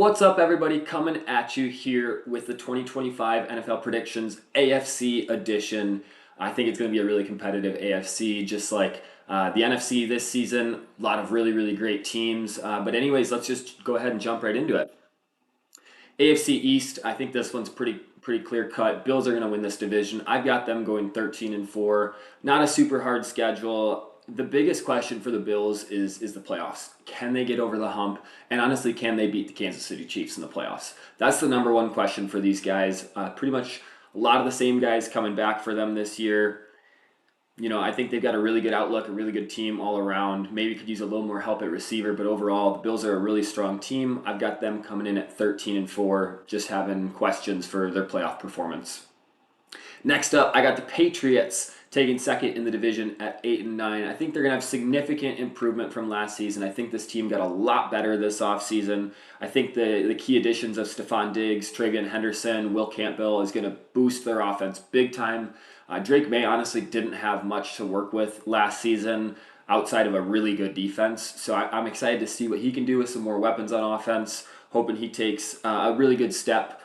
What's up, everybody? Coming at you here with the 2025 NFL Predictions AFC edition. I think it's going to be a really competitive AFC, just like the NFC this season. A lot of really great teams. But anyways, let's just go ahead and jump right into it. AFC East, I think this one's pretty clear cut. Bills are going to win this division. I've got them going 13-4. Not a super hard schedule. The biggest question for the Bills is the playoffs. Can they get over the hump? And honestly, can they beat the Kansas City Chiefs in the playoffs? That's the number one question for these guys. Pretty much a lot of the same guys coming back for them this year. I think they've got a really good outlook, a really good team all around. Maybe could use a little more help at receiver, but overall, the Bills are a really strong team. I've got them coming in at 13-4, just having questions for their playoff performance. Next up, I got the Patriots taking second in the division at 8-9. I think they're going to have significant improvement from last season. I think this team got a lot better this offseason. I think the key additions of Stephon Diggs, Travion Henderson, Will Campbell is going to boost their offense big time. Drake May honestly didn't have much to work with last season outside of a really good defense. So I'm excited to see what he can do with some more weapons on offense, hoping he takes a really good step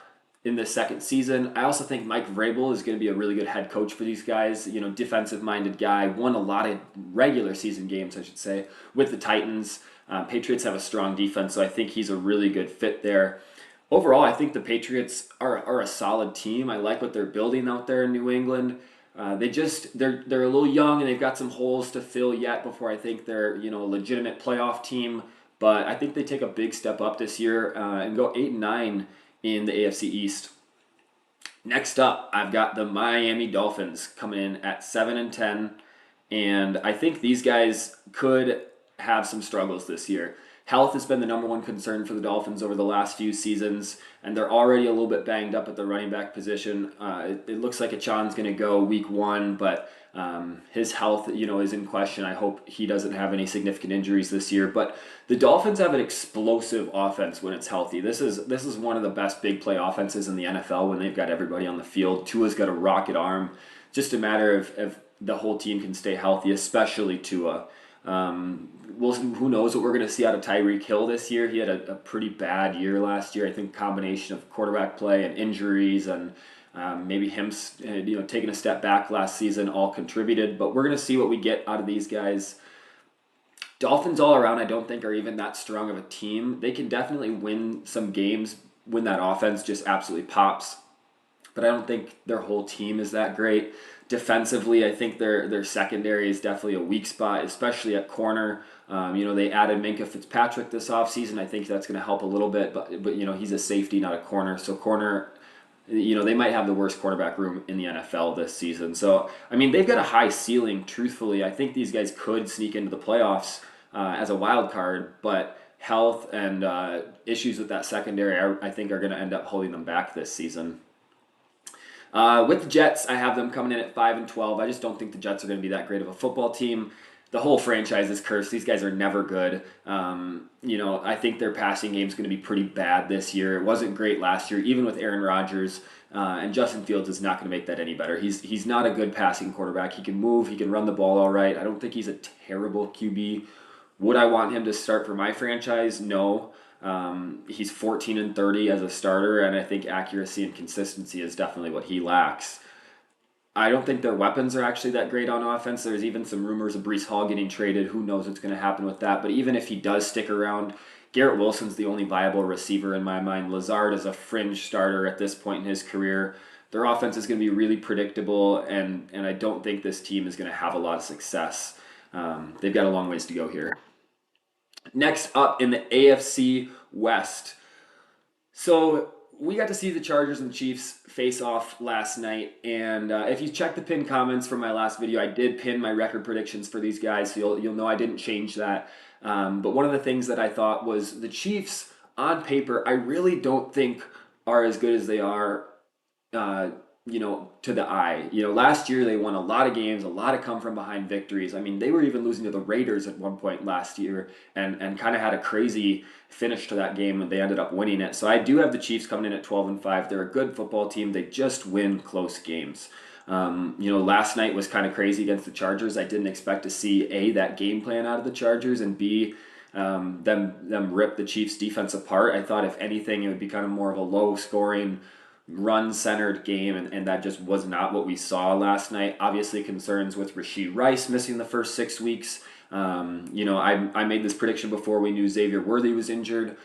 in the second season. I also think Mike Vrabel is going to be a really good head coach for these guys. Defensive-minded guy, won a lot of regular season games, I should say, with the Titans. Patriots have a strong defense, so I think he's a really good fit there. Overall, I think the Patriots are a solid team. I like what they're building out there in New England. They're a little young and they've got some holes to fill yet before I think they're a legitimate playoff team. But I think they take a big step up this year and go 8-9 in the AFC East. Next up, I've got the Miami Dolphins coming in at 7-10, and I think these guys could have some struggles this year. Health has been the number one concern for the Dolphins over the last few seasons, and they're already a little bit banged up at the running back position. It looks like Achon's going to go week one, but his health, is in question. I hope he doesn't have any significant injuries this year. But the Dolphins have an explosive offense when it's healthy. This is one of the best big play offenses in the NFL when they've got everybody on the field. Tua's got a rocket arm. Just a matter of if the whole team can stay healthy, especially Tua. Who knows what we're going to see out of Tyreek Hill this year. He had a pretty bad year last year. I think a combination of quarterback play and injuries and maybe him taking a step back last season all contributed. But we're going to see what we get out of these guys. Dolphins all around I don't think are even that strong of a team. They can definitely win some games when that offense just absolutely pops. But I don't think their whole team is that great. Defensively, I think their secondary is definitely a weak spot, especially at corner. They added Minkah Fitzpatrick this offseason. I think that's going to help a little bit, but he's a safety, not a corner. So corner, they might have the worst quarterback room in the NFL this season. So, they've got a high ceiling, truthfully. I think these guys could sneak into the playoffs as a wild card, but health and issues with that secondary, I think, are going to end up holding them back this season. With the Jets, I have them coming in at 5-12. I just don't think the Jets are going to be that great of a football team. The whole franchise is cursed. These guys are never good. I think their passing game is going to be pretty bad this year. It wasn't great last year, even with Aaron Rodgers. And Justin Fields is not going to make that any better. He's not a good passing quarterback. He can move. He can run the ball all right. I don't think he's a terrible QB. Would I want him to start for my franchise? No. He's 14-30 as a starter, and I think accuracy and consistency is definitely what he lacks. I don't think their weapons are actually that great on offense. There's even some rumors of Breece Hall getting traded. Who knows what's going to happen with that? But even if he does stick around, Garrett Wilson's the only viable receiver in my mind. Lazard is a fringe starter at this point in his career. Their offense is going to be really predictable, and I don't think this team is going to have a lot of success. They've got a long ways to go here. Next up in the AFC West. So we got to see the Chargers and the Chiefs face off last night. And if you check the pinned comments from my last video, I did pin my record predictions for these guys. So you'll know I didn't change that. But one of the things that I thought was the Chiefs, on paper, I really don't think are as good as they are to the eye. Last year they won a lot of games, a lot of come from behind victories. They were even losing to the Raiders at one point last year and kind of had a crazy finish to that game when they ended up winning it. So I do have the Chiefs coming in at 12-5. They're a good football team. They just win close games. Last night was kind of crazy against the Chargers. I didn't expect to see A, that game plan out of the Chargers, and B, them rip the Chiefs defense apart. I thought if anything it would be kind of more of a low scoring run centered game, and that just was not what we saw last night. Obviously concerns with Rashee Rice missing the first 6 weeks. I made this prediction before we knew Xavier Worthy was injured.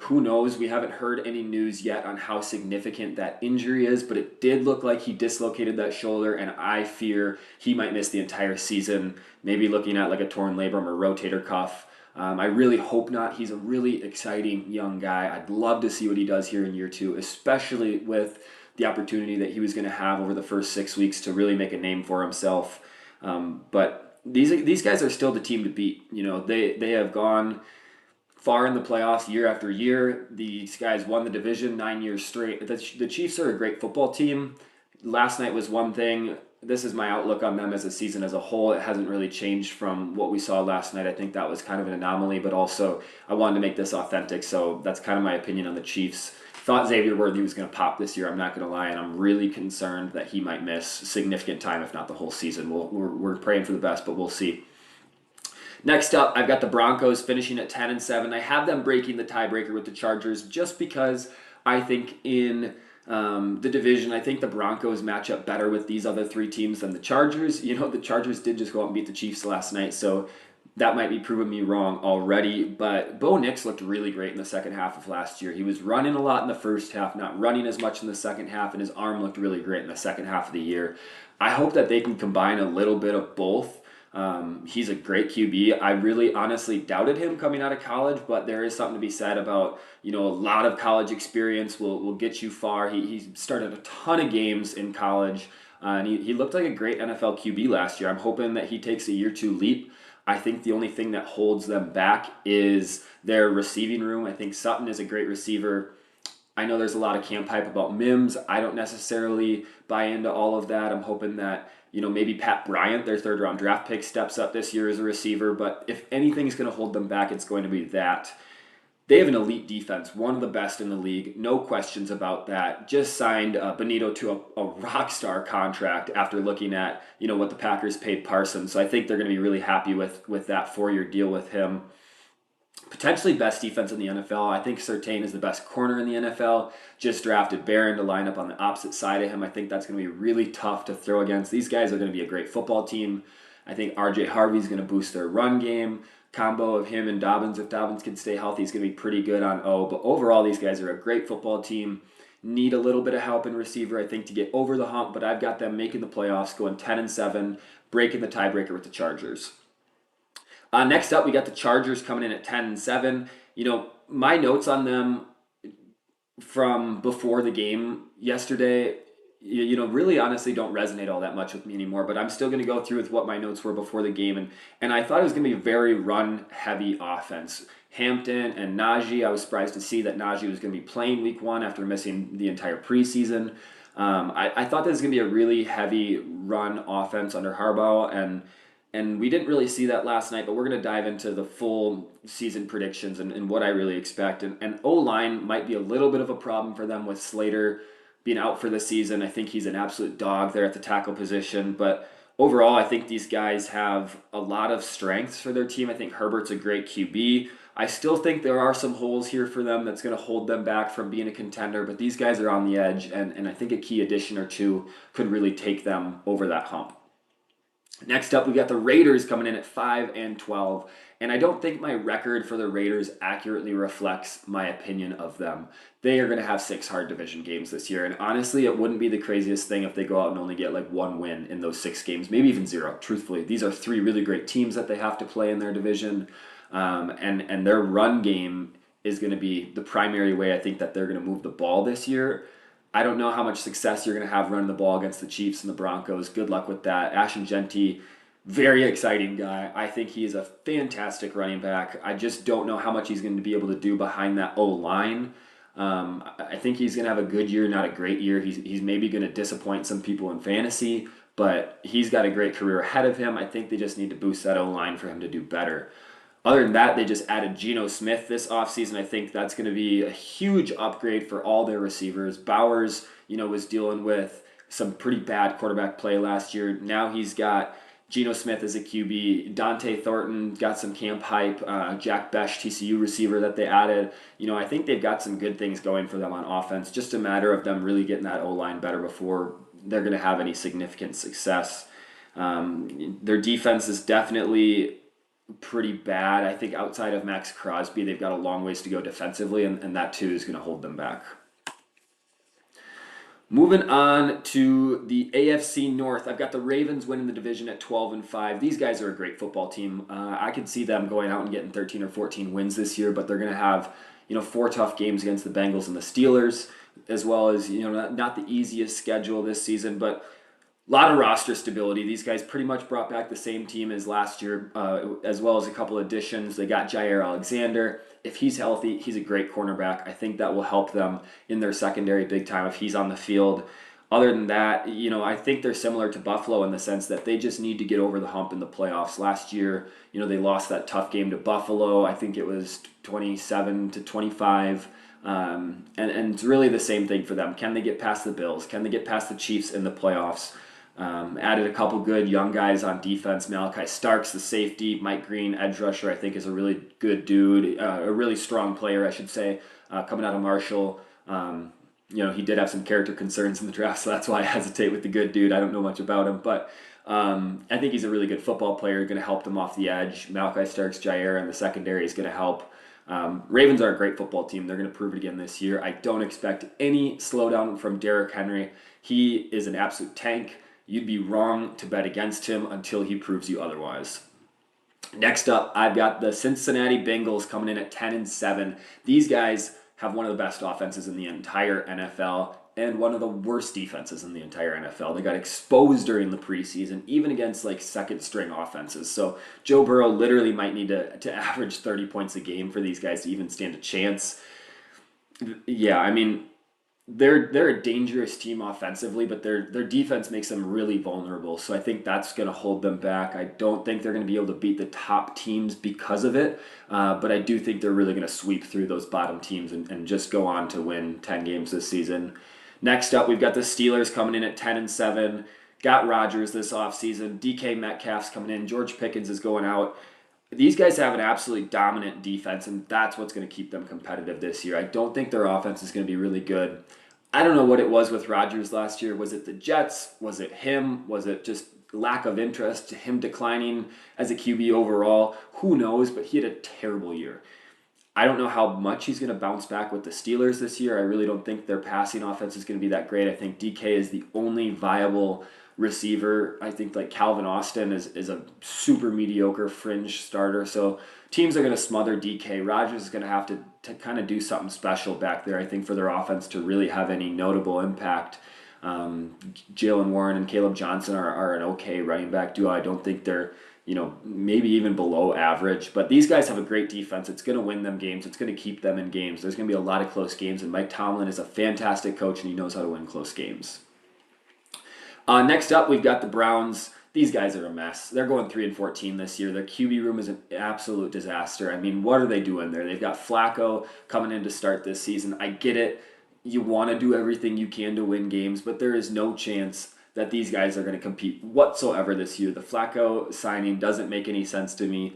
Who knows? We haven't heard any news yet on how significant that injury is, but it did look like he dislocated that shoulder, and I fear he might miss the entire season, maybe looking at like a torn labrum or rotator cuff. I really hope not. He's a really exciting young guy. I'd love to see what he does here in year 2, especially with the opportunity that he was going to have over the first 6 weeks to really make a name for himself. But these guys are still the team to beat. They have gone far in the playoffs year after year. These guys won the division 9 years straight. The Chiefs are a great football team. Last night was one thing. This is my outlook on them as a season as a whole. It hasn't really changed from what we saw last night. I think that was kind of an anomaly, but also I wanted to make this authentic, so that's kind of my opinion on the Chiefs. Thought Xavier Worthy was going to pop this year, I'm not going to lie, and I'm really concerned that he might miss significant time, if not the whole season. We're praying for the best, but we'll see. Next up, I've got the Broncos finishing at 10-7. I have them breaking the tiebreaker with the Chargers just because I think in the division, I think the Broncos match up better with these other 3 teams than the Chargers. The Chargers did just go out and beat the Chiefs last night, so that might be proving me wrong already. But Bo Nix looked really great in the second half of last year. He was running a lot in the first half, not running as much in the second half, and his arm looked really great in the second half of the year. I hope that they can combine a little bit of both. He's a great QB. I really honestly doubted him coming out of college, but there is something to be said about, a lot of college experience will get you far. He started a ton of games in college, and he looked like a great NFL QB last year. I'm hoping that he takes a year 2 leap. I think the only thing that holds them back is their receiving room. I think Sutton is a great receiver. I know there's a lot of camp hype about Mims. I don't necessarily buy into all of that. I'm hoping that, maybe Pat Bryant, their 3rd-round draft pick, steps up this year as a receiver. But if anything's going to hold them back, it's going to be that. They have an elite defense, one of the best in the league. No questions about that. Just signed Benito to a rock star contract after looking at, what the Packers paid Parsons. So I think they're going to be really happy with that 4-year deal with him. Potentially best defense in the NFL. I think Surtain is the best corner in the NFL. Just drafted Barron to line up on the opposite side of him. I think that's going to be really tough to throw against. These guys are going to be a great football team. I think RJ Harvey's going to boost their run game. Combo of him and Dobbins, if Dobbins can stay healthy, is going to be pretty good on O. But overall, these guys are a great football team. Need a little bit of help in receiver, I think, to get over the hump. But I've got them making the playoffs, going 10-7, breaking the tiebreaker with the Chargers. Next up, we got the Chargers coming in at 10-7. My notes on them from before the game yesterday, really honestly don't resonate all that much with me anymore, but I'm still going to go through with what my notes were before the game, and I thought it was going to be a very run-heavy offense. Hampton and Najee, I was surprised to see that Najee was going to be playing week 1 after missing the entire preseason. I thought this was going to be a really heavy run offense under Harbaugh, and we didn't really see that last night, but we're going to dive into the full season predictions and what I really expect. And O-line might be a little bit of a problem for them with Slater being out for the season. I think he's an absolute dog there at the tackle position. But overall, I think these guys have a lot of strengths for their team. I think Herbert's a great QB. I still think there are some holes here for them that's going to hold them back from being a contender, but these guys are on the edge, and I think a key addition or two could really take them over that hump. Next up, we got the Raiders coming in at 5-12, and I don't think my record for the Raiders accurately reflects my opinion of them. They are going to have 6 hard division games this year, and honestly, it wouldn't be the craziest thing if they go out and only get like 1 win in those 6 games, maybe even 0, truthfully. These are 3 really great teams that they have to play in their division, and their run game is going to be the primary way I think that they're going to move the ball this year. I don't know how much success you're going to have running the ball against the Chiefs and the Broncos. Good luck with that. Ashton Genty, very exciting guy. I think he is a fantastic running back. I just don't know how much he's going to be able to do behind that O-line. I think he's going to have a good year, not a great year. He's maybe going to disappoint some people in fantasy, but he's got a great career ahead of him. I think they just need to boost that O-line for him to do better. Other than that, they just added Geno Smith this offseason. I think that's going to be a huge upgrade for all their receivers. Bowers, was dealing with some pretty bad quarterback play last year. Now he's got, Geno Smith is a QB. Dante Thornton got some camp hype. Jack Besh, TCU receiver that they added. I think they've got some good things going for them on offense. Just a matter of them really getting that O-line better before they're going to have any significant success. Their defense is definitely pretty bad. I think outside of Max Crosby, they've got a long ways to go defensively, and that too is going to hold them back. Moving on to the AFC North, I've got the Ravens winning the division at 12-5. These guys are a great football team. I could see them going out and getting 13 or 14 wins this year, but they're going to have 4 tough games against the Bengals and the Steelers, as well as not the easiest schedule this season, but a lot of roster stability. These guys pretty much brought back the same team as last year, as well as a couple additions. They got Jair Alexander. If he's healthy, he's a great cornerback. I think that will help them in their secondary big time if he's on the field. Other than that, I think they're similar to Buffalo in the sense that they just need to get over the hump in the playoffs. Last year, they lost that tough game to Buffalo. I think it was 27-25. And it's really the same thing for them. Can they get past the Bills? Can they get past the Chiefs in the playoffs? Added a couple good young guys on defense. Malachi Starks, the safety. Mike Green, edge rusher, I think is a really good dude. A really strong player, I should say, coming out of Marshall. He did have some character concerns in the draft, so that's why I hesitate with the good dude. I don't know much about him, but I think he's a really good football player, going to help them off the edge. Malachi Starks, Jair, and the secondary is going to help. Ravens are a great football team. They're going to prove it again this year. I don't expect any slowdown from Derrick Henry. He is an absolute tank. You'd be wrong to bet against him until he proves you otherwise. Next up, I've got the Cincinnati Bengals coming in at 10-7. These guys have one of the best offenses in the entire NFL and one of the worst defenses in the entire NFL. They got exposed during the preseason, even against second string offenses. So Joe Burrow literally might need to average 30 points a game for these guys to even stand a chance. Yeah, I mean, they're a dangerous team offensively, but their defense makes them really vulnerable. So I think that's going to hold them back. I don't think they're going to be able to beat the top teams because of it, but I do think they're really going to sweep through those bottom teams and just go on to win 10 games this season. Next up, we've got the Steelers coming in at 10-7. Got Rodgers this offseason. DK Metcalf's coming in. George Pickens is going out. These guys have an absolutely dominant defense, and that's what's going to keep them competitive this year. I don't think their offense is going to be really good. I don't know what it was with Rodgers last year. Was it the Jets? Was it him? Was it just lack of interest, him declining as a QB overall? Who knows, but he had a terrible year. I don't know how much he's going to bounce back with the Steelers this year. I really don't think their passing offense is going to be that great. I think DK is the only viable receiver. I think Calvin Austin is a super mediocre fringe starter. So teams are going to smother DK. Rodgers is going to have to kind of do something special back there, I think, for their offense to really have any notable impact. Jalen Warren and Caleb Johnson are an okay running back duo. I don't think they're maybe even below average, but these guys have a great defense. It's going to win them games. It's going to keep them in games. There's going to be a lot of close games, and Mike Tomlin is a fantastic coach, and he knows how to win close games. Next up, we've got the Browns. These guys are a mess. They're going 3-14 this year. Their QB room is an absolute disaster. I mean, what are they doing there? They've got Flacco coming in to start this season. I get it. You want to do everything you can to win games, but there is no chance that these guys are going to compete whatsoever this year. The Flacco signing doesn't make any sense to me.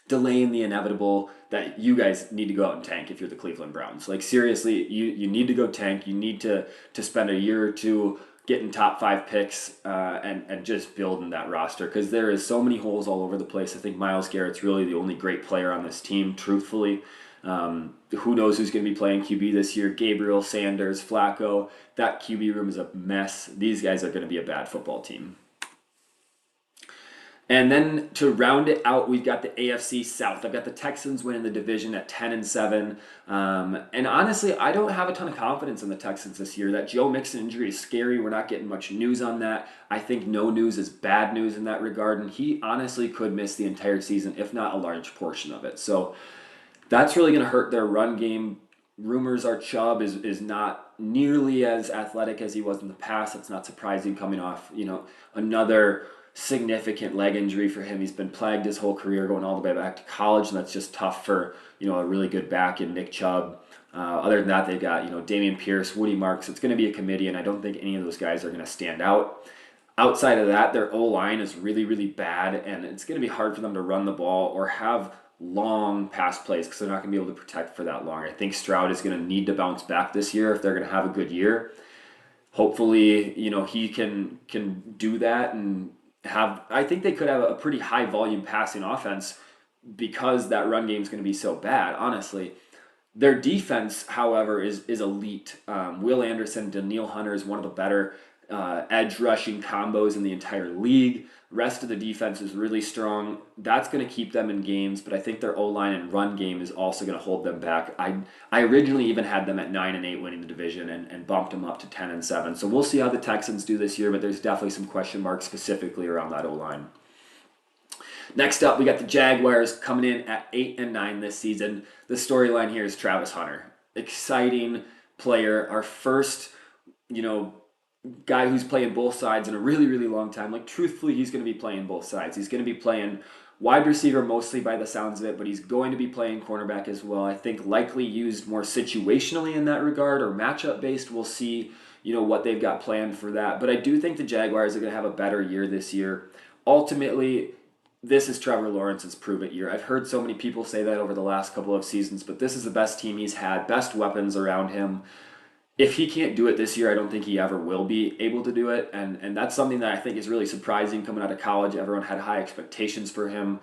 Delaying the inevitable that you guys need to go out and tank if you're the Cleveland Browns. Seriously, you need to go tank. You need to spend a year or two getting top 5 picks and just building that roster, because there is so many holes all over the place. I think Myles Garrett's really the only great player on this team, truthfully. Who knows who's going to be playing QB this year? Gabriel, Sanders, Flacco. That QB room is a mess. These guys are going to be a bad football team. And then to round it out, we've got the AFC South. I've got the Texans winning the division at 10-7. And honestly, I don't have a ton of confidence in the Texans this year. That Joe Mixon injury is scary. We're not getting much news on that. I think no news is bad news in that regard. And he honestly could miss the entire season, if not a large portion of it. So that's really going to hurt their run game. Rumors are Chubb is not nearly as athletic as he was in the past. It's not surprising coming off, another significant leg injury for him. He's been plagued his whole career, going all the way back to college, and that's just tough for a really good back in Nick Chubb. Other than that, they've got Dameon Pierce, Woody Marks. It's going to be a committee, and I don't think any of those guys are going to stand out. Outside of that, their O-line is really, really bad, and it's going to be hard for them to run the ball or have long pass plays because they're not going to be able to protect for that long. I think Stroud is going to need to bounce back this year if they're going to have a good year. Hopefully, he can do that and have. I think they could have a pretty high volume passing offense because that run game is going to be so bad. Honestly, their defense, however, is elite. Will Anderson, Daniil Hunter is one of the better edge rushing combos in the entire league. Rest of the defense is really strong. That's going to keep them in games, but I think their O-line and run game is also going to hold them back. I originally even had them at 9-8 winning the division and bumped them up to 10-7. So we'll see how the Texans do this year, but there's definitely some question marks specifically around that O-line. Next up, we got the Jaguars coming in at 8-9 this season. The storyline here is Travis Hunter. Exciting player. Our first, guy who's playing both sides in a really, really long time. Like, truthfully, he's going to be playing both sides. He's going to be playing wide receiver mostly by the sounds of it, but he's going to be playing cornerback as well. I think likely used more situationally in that regard or matchup based. We'll see, what they've got planned for that. But I do think the Jaguars are going to have a better year this year. Ultimately, this is Trevor Lawrence's prove-it year. I've heard so many people say that over the last couple of seasons, but this is the best team he's had, best weapons around him. If he can't do it this year, I don't think he ever will be able to do it. And that's something that I think is really surprising coming out of college. Everyone had high expectations for him.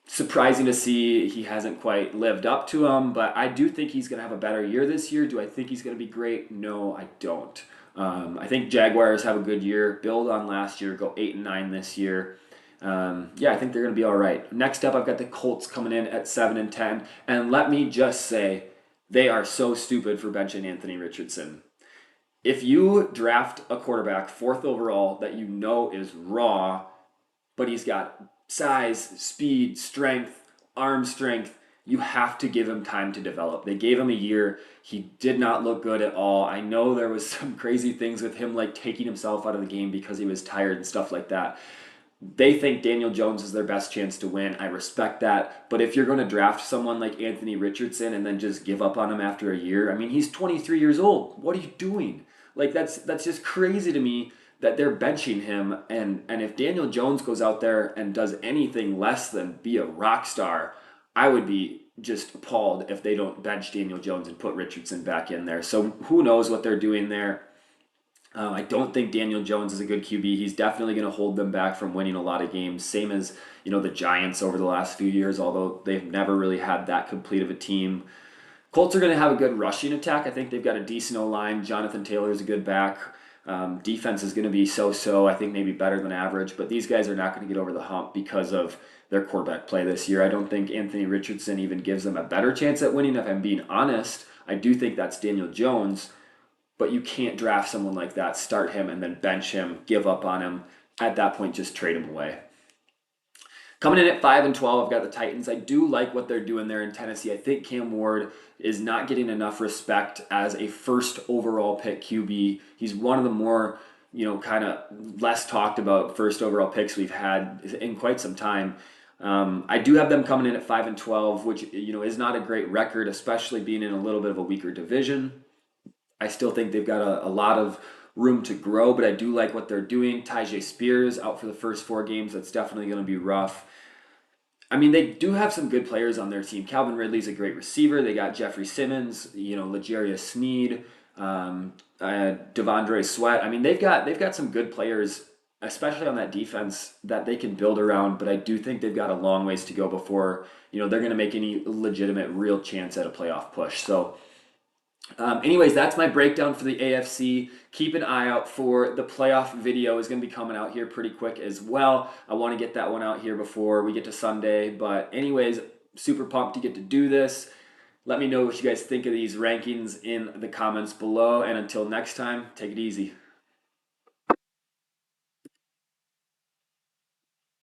Surprising to see he hasn't quite lived up to them, but I do think he's going to have a better year this year. Do I think he's going to be great? No, I don't. I think Jaguars have a good year, build on last year, go 8-9 this year. I think they're going to be all right. Next up, I've got the Colts coming in at 7-10. And let me just say, they are so stupid for benching Anthony Richardson. If you draft a quarterback 4th overall that is raw, but he's got size, speed, strength, arm strength, you have to give him time to develop. They gave him a year. He did not look good at all. I know there was some crazy things with him, like taking himself out of the game because he was tired and stuff like that. They think Daniel Jones is their best chance to win. I respect that. But if you're going to draft someone like Anthony Richardson and then just give up on him after a year, he's 23 years old. What are you doing? Like, that's just crazy to me that they're benching him. And if Daniel Jones goes out there and does anything less than be a rock star, I would be just appalled if they don't bench Daniel Jones and put Richardson back in there. So who knows what they're doing there. I don't think Daniel Jones is a good QB. He's definitely going to hold them back from winning a lot of games, same as the Giants over the last few years, although they've never really had that complete of a team. Colts are going to have a good rushing attack. I think they've got a decent O-line. Jonathan Taylor's a good back. Defense is going to be so-so, I think maybe better than average, but these guys are not going to get over the hump because of their quarterback play this year. I don't think Anthony Richardson even gives them a better chance at winning, if I'm being honest. I do think that's Daniel Jones. But you can't draft someone like that, start him, and then bench him, give up on him. At that point, just trade him away. Coming in at 5-12, I've got the Titans. I do like what they're doing there in Tennessee. I think Cam Ward is not getting enough respect as a first overall pick QB. He's one of the more, kind of less talked about first overall picks we've had in quite some time. I do have them coming in at 5-12, which, is not a great record, especially being in a little bit of a weaker division. I still think they've got a lot of room to grow, but I do like what they're doing. Tyjae Spears out for the first 4 games. That's definitely going to be rough. They do have some good players on their team. Calvin Ridley's a great receiver. They got Jeffrey Simmons, L'Jarius Sneed, Devondre Sweat. They've got some good players, especially on that defense, that they can build around, but I do think they've got a long ways to go before, they're going to make any legitimate real chance at a playoff push. So anyways, that's my breakdown for the AFC. Keep an eye out for the playoff video. Is going to be coming out here pretty quick as well. I want to get that one out here before we get to Sunday. But anyways, super pumped to get to do this. Let me know what you guys think of these rankings in the comments below. And until next time, take it easy.